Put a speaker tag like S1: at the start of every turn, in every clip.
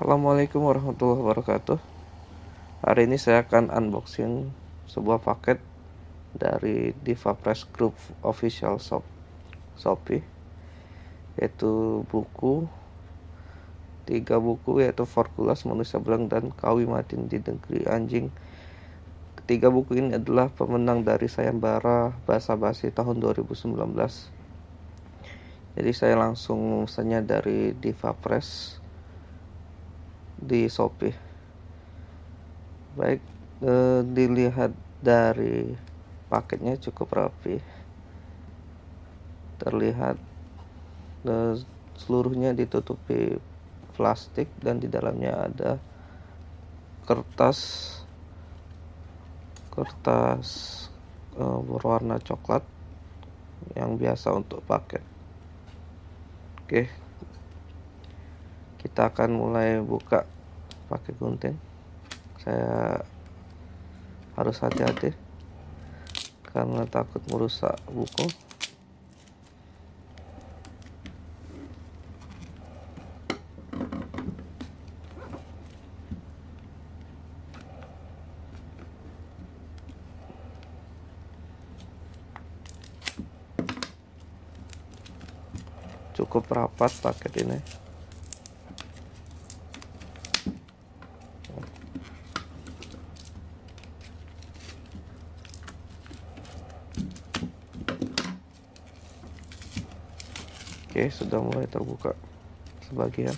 S1: Assalamualaikum warahmatullahi wabarakatuh. Hari ini saya akan unboxing sebuah paket dari Diva Press Group Official Shopee, yaitu tiga buku, yaitu Forkulas, Manusia Belang, dan Kawi Matin di Negeri Anjing. Ketiga buku ini adalah pemenang dari sayembara Basa Basi tahun 2019. Jadi saya langsung memesannya dari Diva Press di Shopee. Baik, dilihat dari paketnya cukup rapi. Terlihat seluruhnya ditutupi plastik dan di dalamnya ada kertas berwarna coklat yang biasa untuk paket. Oke, kita akan mulai buka pakai gunting. Saya harus hati-hati karena takut merusak buku. Cukup rapat paket ini. Oke, sudah mulai terbuka sebagian.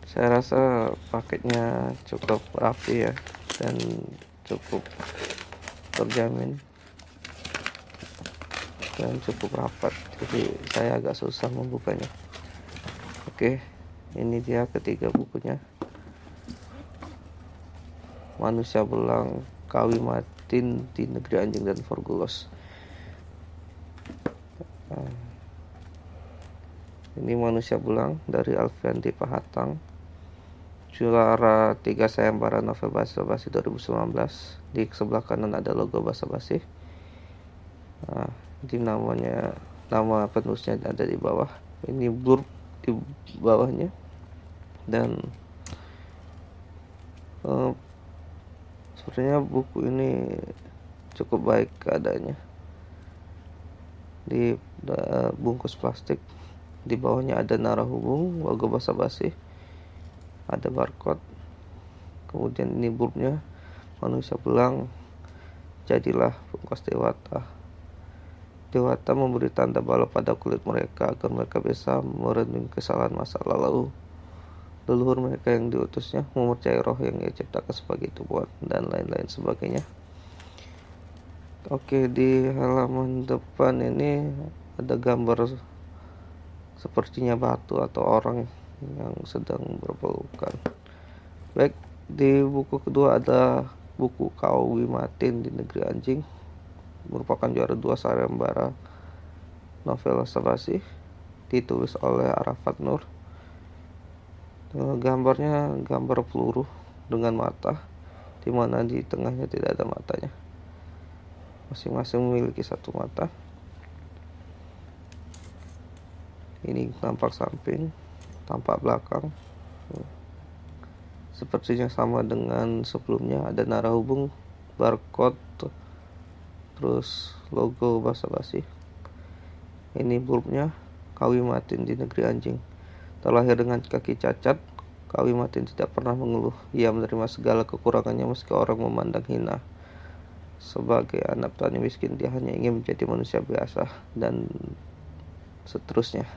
S1: Saya rasa paketnya cukup rapi ya, dan cukup terjamin dan cukup rapat, jadi saya agak susah membukanya. Oke, ini dia ketiga bukunya. Manusia Belang, Kawi Matin di Negeri Anjing, dan Forkulas. Ini Manusia Belang dari Alfiandi Pahatang, juara 3 sayembara novel Basa Basi 2019. Di sebelah kanan ada logo Basa Basi. Di nama penulisnya ada di bawah. Ini blurb di bawahnya. Dan sebenarnya buku ini cukup baik keadaannya. Di bungkus plastik, di bawahnya ada narahubung, logo Basa Basi, ada barcode. Kemudian ini burbnya, Manusia Belang, jadilah pungkas dewata. Dewata memberi tanda bala pada kulit mereka agar mereka bisa merenung kesalahan masa lalu leluhur mereka yang diutusnya, mempercayai roh yang ia ciptakan sebagai Tuhan, dan lain-lain sebagainya. Oke, di halaman depan ini ada gambar sepertinya batu atau orang yang sedang berpelukan. Baik, di buku kedua ada buku Kawi Matin di Negeri Anjing, merupakan juara 2 sayembara novel Basa Basi, ditulis oleh Arafat Nur. Gambarnya gambar peluru dengan mata, di mana di tengahnya tidak ada matanya. Masing-masing memiliki satu mata. Ini tampak samping, tampak belakang. Sepertinya sama dengan sebelumnya, ada narahubung, barcode, terus logo Basa Basi. Ini burbnya, Kawi Matin di Negeri Anjing. Terlahir dengan kaki cacat, Kawi Matin tidak pernah mengeluh. Ia menerima segala kekurangannya meski orang memandang hina. Sebagai anak petani miskin, dia hanya ingin menjadi manusia biasa, dan seterusnya.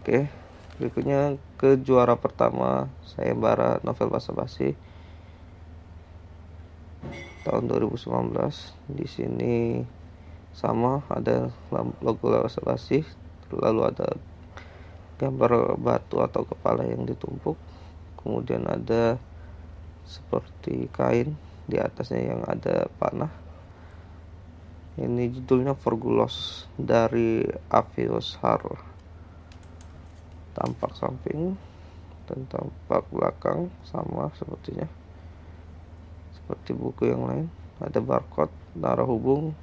S1: Oke, berikutnya ke juara pertama sayembara novel Basa Basi tahun 2019. Di sini sama, ada logo Basa Basi, lalu ada gambar batu atau kepala yang ditumpuk, kemudian ada seperti kain di atasnya yang ada panah. Ini judulnya Forgulos dari Avios Har. Tampak samping dan tampak belakang sama sepertinya seperti buku yang lain. Ada barcode, narah hubung,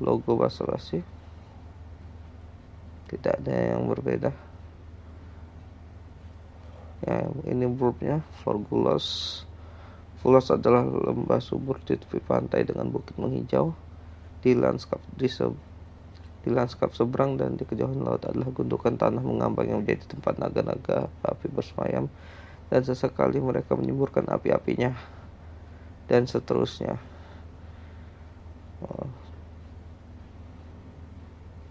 S1: logo basa-basi, tidak ada yang berbeda. Ya, ini bulbnya Forgulos. Fulos adalah lembah subur di tepi pantai dengan bukit menghijau. Di lanskap seberang dan di kejauhan laut adalah gundukan tanah mengambang yang menjadi tempat naga-naga api bersemayam, dan sesekali mereka menyemburkan api-apinya, dan seterusnya.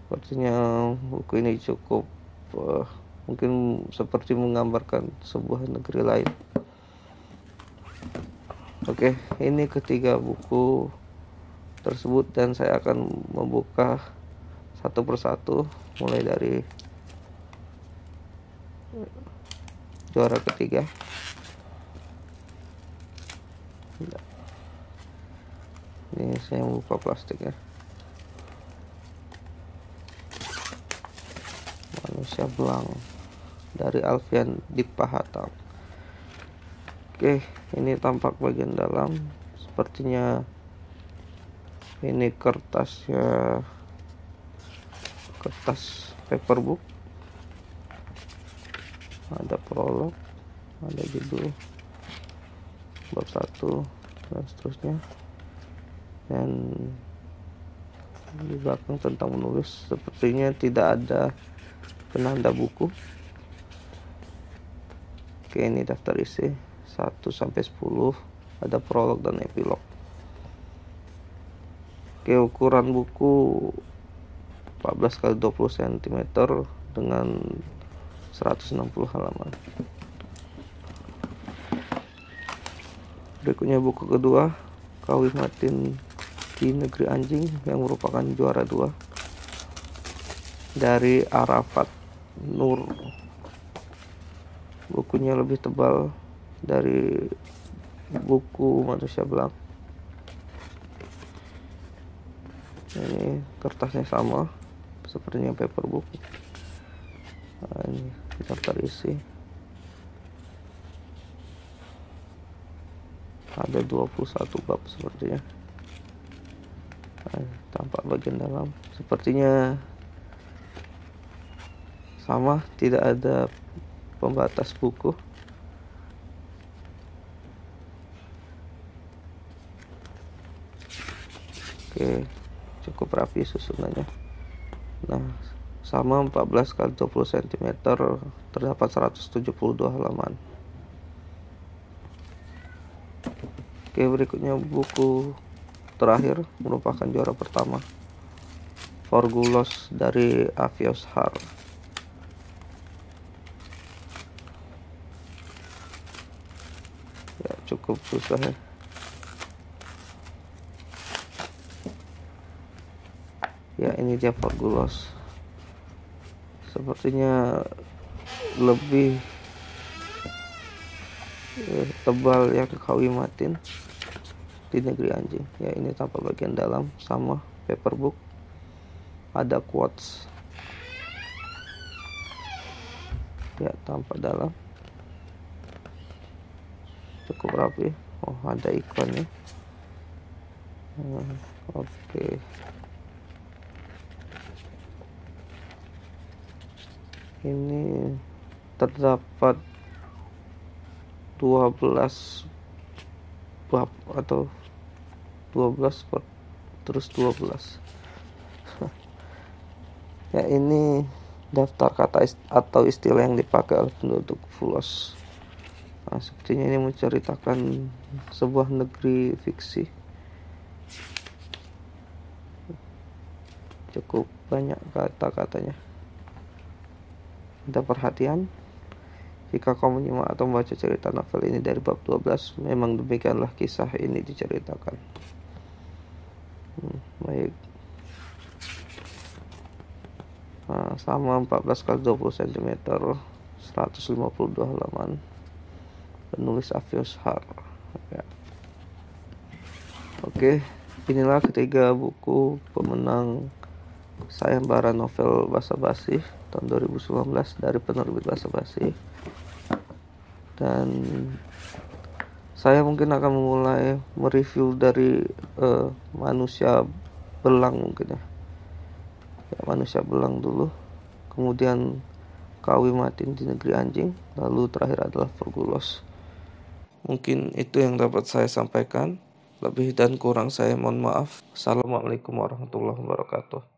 S1: Sepertinya buku ini cukup mungkin seperti menggambarkan sebuah negeri lain. Oke, ini ketiga buku tersebut dan saya akan membuka satu persatu mulai dari juara ketiga. Ini saya membuka plastiknya. Manusia Belang dari Alfian Dipahatang. Oke, ini tampak bagian dalam. Sepertinya ini kertas paperbook. Ada prolog, ada judul, bab 1 dan seterusnya. Dan di belakang tentang menulis. Sepertinya tidak ada penanda buku. Oke, ini daftar isi 1-10, ada prolog dan epilog. Oke, ukuran buku 14 x 20 cm dengan 160 halaman. Berikutnya buku kedua, Kawi Matin di Negeri Anjing, yang merupakan juara 2 dari Arafat Nur. Bukunya lebih tebal dari buku Manusia Belang. Ini kertasnya sama sepertinya paperbook. Nah, ini daftar isi. Ada 21 bab sepertinya. Nah, tampak bagian dalam. Sepertinya sama, tidak ada pembatas buku. Oke, cukup rapi susunannya. Nah, sama 14 x 20 cm, terdapat 172 halaman. Oke, berikutnya buku terakhir merupakan juara pertama, Forgulos dari Avios Har. Ya, cukup susah ya. Ya, ini dia Forgulos. Sepertinya lebih tebal yang Kawi Matin di Negeri Anjing. Ya, ini tampak bagian dalam sama paperbook. Ada quotes. Ya, tampak dalam. Cukup rapi. Oh, ada ikonnya. Oke. Ini terdapat 12 bab atau 12 terus 12. Ya, ini daftar kata atau istilah yang dipakai oleh penduduk Fulos. Nah, sepertinya ini menceritakan sebuah negeri fiksi. Cukup banyak kata-katanya. Ada perhatian. Jika kau menyimak atau membaca cerita novel ini dari bab 12, memang demikianlah kisah ini diceritakan. Baik. sama 14 kali 20 cm, 152 halaman, penulis Avios Har ya. Oke, inilah ketiga buku pemenang sayembara novel Basa-Basi tahun 2019 dari penerbit Basa-Basi. Dan saya mungkin akan memulai mereview dari Manusia Belang mungkin ya. Manusia Belang dulu, kemudian Kawi Matin di Negeri Anjing, lalu terakhir adalah Pergulos. Mungkin itu yang dapat saya sampaikan. Lebih dan kurang saya mohon maaf. Assalamualaikum warahmatullahi wabarakatuh.